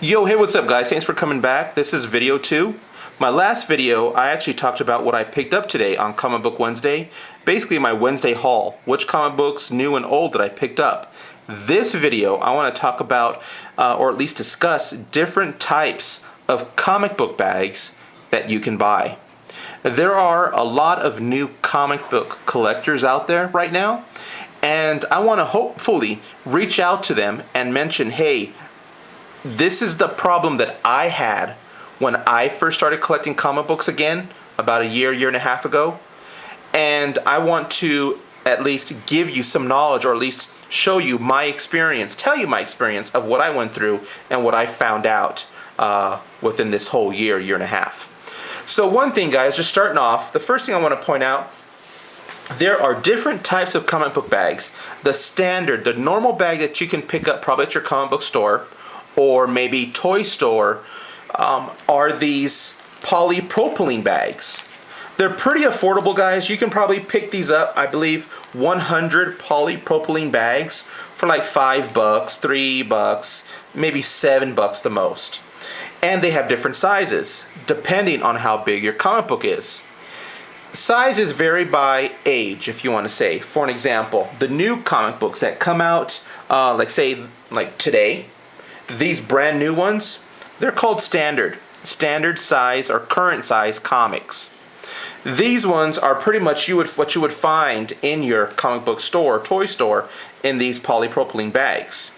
Yo, hey, what's up guys? Thanks for coming back. This is video 2. My last video, I actually talked about what I picked up today on Comic Book Wednesday. Basically my Wednesday haul. Which comic books, new and old, that I picked up. This video, I want to talk about, or at least discuss, different types of comic book bags that you can buy. There are a lot of new comic book collectors out there right now, and I want to hopefully reach out to them and mention, hey, this is the problem that I had when I first started collecting comic books again about a year and a half ago. And I want to at least give you some knowledge, or at least show you my experience, tell you my experience of what I went through and what I found out within this whole year and a half. So one thing, guys, just starting off, the first thing I want to point out, there are different types of comic book bags. The standard, the normal bag that you can pick up probably at your comic book store or maybe toy store, are these polypropylene bags. They're pretty affordable, guys. You can probably pick these up, I believe 100 polypropylene bags for like $5, $3, maybe $7 the most. And they have different sizes depending on how big your comic book is. Sizes vary by age, if you want to say. For an example, the new comic books that come out, like today, these brand new ones, they're called standard size or current size comics. These ones are pretty much what you would find in your comic book store, toy store, in these polypropylene bags.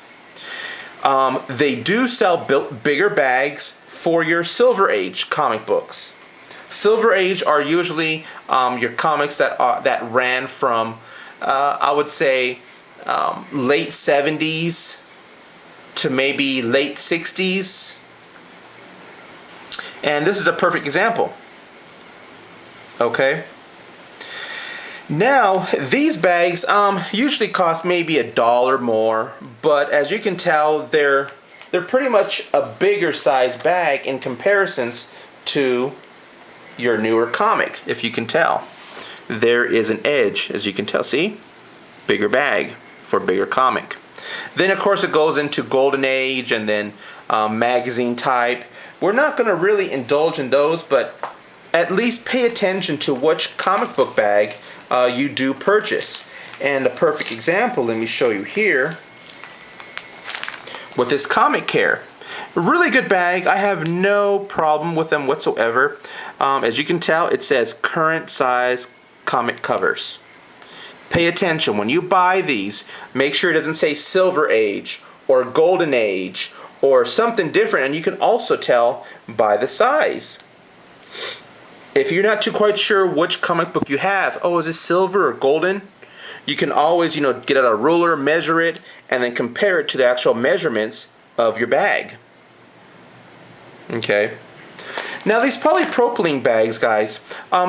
They do sell bigger bags for your Silver Age comic books. Silver Age are usually your comics that ran from I would say late 70s to maybe late 60s. And this is a perfect example. Okay. Now, these bags usually cost maybe $1 more, but as you can tell, they're pretty much a bigger size bag in comparisons to your newer comic, if you can tell. There is an edge, as you can tell, see? Bigger bag for bigger comic. Then of course it goes into Golden Age and then magazine type. We're not going to really indulge in those, but at least pay attention to which comic book bag you do purchase. And a perfect example, let me show you here with this Comic Care. A really good bag. I have no problem with them whatsoever. As you can tell, it says current size comic covers. Pay attention when you buy these. Make sure it doesn't say Silver Age or Golden Age or something different, and you can also tell by the size. If you're not too quite sure which comic book you have, oh, is it silver or golden? You can always, get out a ruler, measure it, and then compare it to the actual measurements of your bag. Okay. Now these polypropylene bags, guys,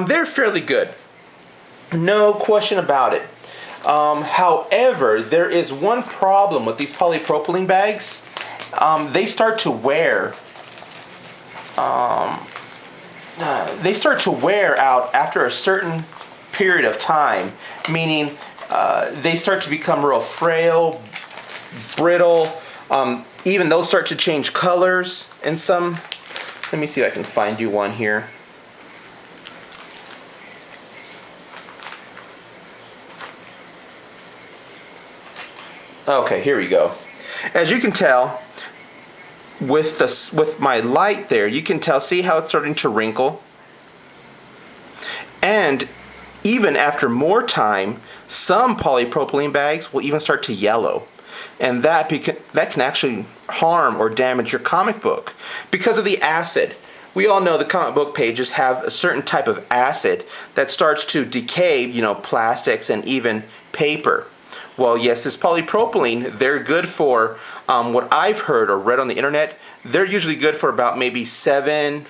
they're fairly good. No question about it. However, there is one problem with these polypropylene bags. They start to wear. They start to wear out after a certain period of time. Meaning, they start to become real frail, brittle. Even those start to change colors in some. Let me see if I can find you one here. Okay, here we go. As you can tell, with my light there, you can tell, see how it's starting to wrinkle? And even after more time, some polypropylene bags will even start to yellow. And that can actually harm or damage your comic book because of the acid. We all know the comic book pages have a certain type of acid that starts to decay, plastics and even paper. Well, yes, this polypropylene, they're good for, what I've heard or read on the internet, they're usually good for about maybe 7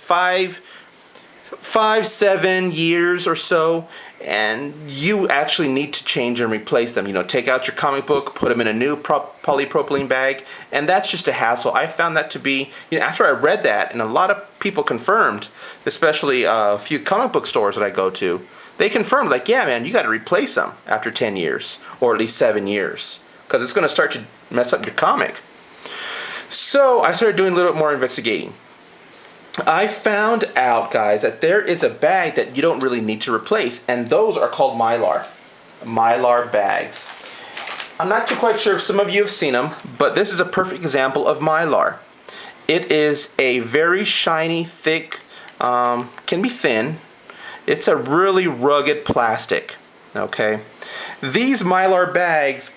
years or so, and you actually need to change and replace them. Take out your comic book, put them in a new polypropylene bag, and that's just a hassle. I found that to be, after I read that, and a lot of people confirmed, especially a few comic book stores that I go to, they confirmed, like, yeah, man, you got to replace them after 10 years, or at least 7 years, because it's going to start to mess up your comic. So I started doing a little bit more investigating. I found out, guys, that there is a bag that you don't really need to replace, and those are called Mylar. Mylar bags. I'm not too quite sure if some of you have seen them, but this is a perfect example of Mylar. It is a very shiny, thick, can be thin. It's a really rugged plastic, okay? These Mylar bags,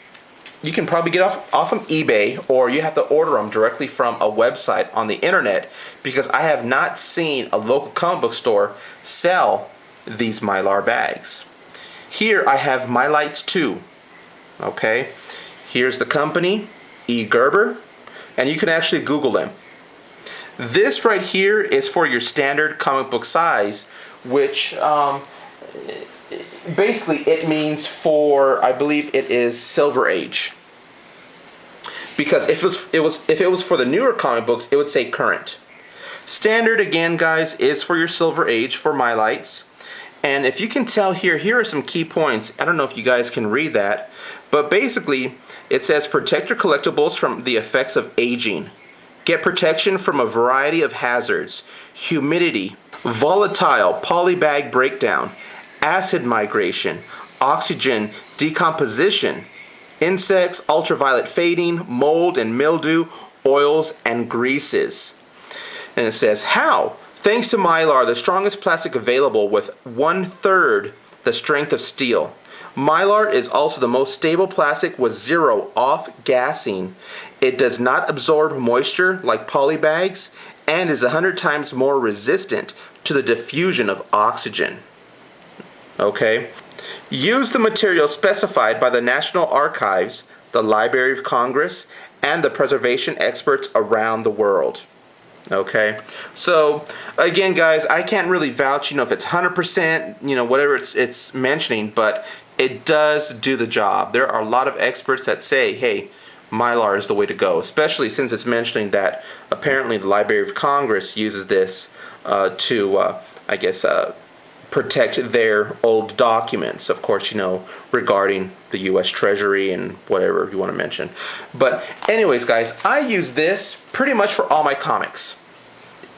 you can probably get off of eBay, or you have to order them directly from a website on the internet, because I have not seen a local comic book store sell these Mylar bags. Here I have Mylights 2. Okay, here's the company, E. Gerber, and you can actually Google them. This right here is for your standard comic book size, which basically it means for, I believe it is Silver Age. Because if it was for the newer comic books, it would say current. Standard, again, guys, is for your Silver Age for Mylights. And if you can tell here are some key points. I don't know if you guys can read that, but basically it says protect your collectibles from the effects of aging. Get protection from a variety of hazards: humidity, volatile polybag breakdown, acid migration, oxygen decomposition, insects, ultraviolet fading, mold and mildew, oils and greases. And it says how? Thanks to Mylar, the strongest plastic available with 1/3 the strength of steel. Mylar is also the most stable plastic with zero off-gassing. It does not absorb moisture like poly bags and is 100 times more resistant to the diffusion of oxygen. Okay. Use the material specified by the National Archives, the Library of Congress, and the preservation experts around the world. Okay, so again, guys, I can't really vouch, if it's 100%, whatever it's mentioning, but it does do the job. There are a lot of experts that say, hey, Mylar is the way to go, especially since it's mentioning that apparently the Library of Congress uses this to, I guess, protect their old documents, of course, regarding the U.S. Treasury and whatever you want to mention. But anyways, guys, I use this pretty much for all my comics.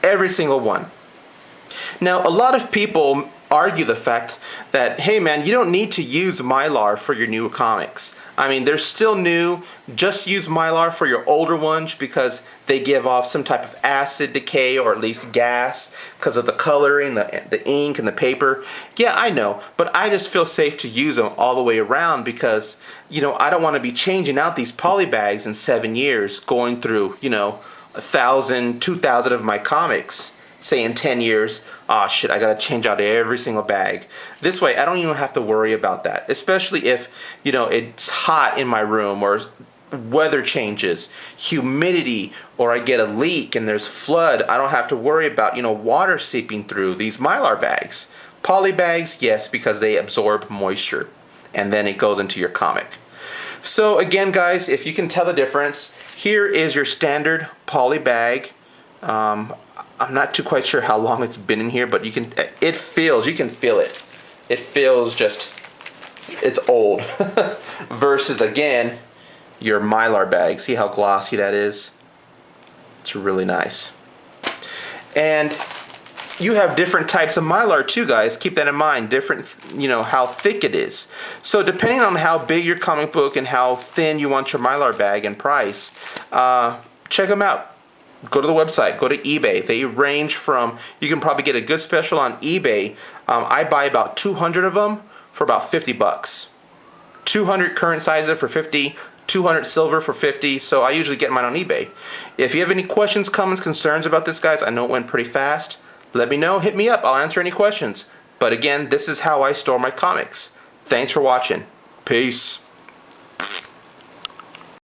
Every single one. Now, a lot of people argue the fact that, hey man, you don't need to use Mylar for your new comics. I mean, they're still new. Just use Mylar for your older ones because they give off some type of acid decay, or at least gas, because of the coloring, the ink, and the paper. Yeah, I know, but I just feel safe to use them all the way around because, I don't want to be changing out these poly bags in 7 years, going through, 1,000, 2,000 of my comics. Say in 10 years, oh shit, I gotta change out every single bag. This way, I don't even have to worry about that, especially if, it's hot in my room, or weather changes, humidity, or I get a leak and there's flood. I don't have to worry about, water seeping through these Mylar bags. Poly bags, yes, because they absorb moisture, and then it goes into your comic. So again, guys, if you can tell the difference, here is your standard poly bag. I'm not too quite sure how long it's been in here, but you can feel it. It feels it's old. Versus, again, your Mylar bag. See how glossy that is? It's really nice. And you have different types of Mylar too, guys. Keep that in mind. Different, how thick it is. So depending on how big your comic book and how thin you want your Mylar bag and price, check them out. Go to the website, go to eBay. They range from, you can probably get a good special on eBay. I buy about 200 of them for about 50 bucks. 200 current sizes for 50, 200 silver for 50, so I usually get mine on eBay. If you have any questions, comments, concerns about this, guys, I know it went pretty fast. Let me know, hit me up, I'll answer any questions. But again, this is how I store my comics. Thanks for watching. Peace.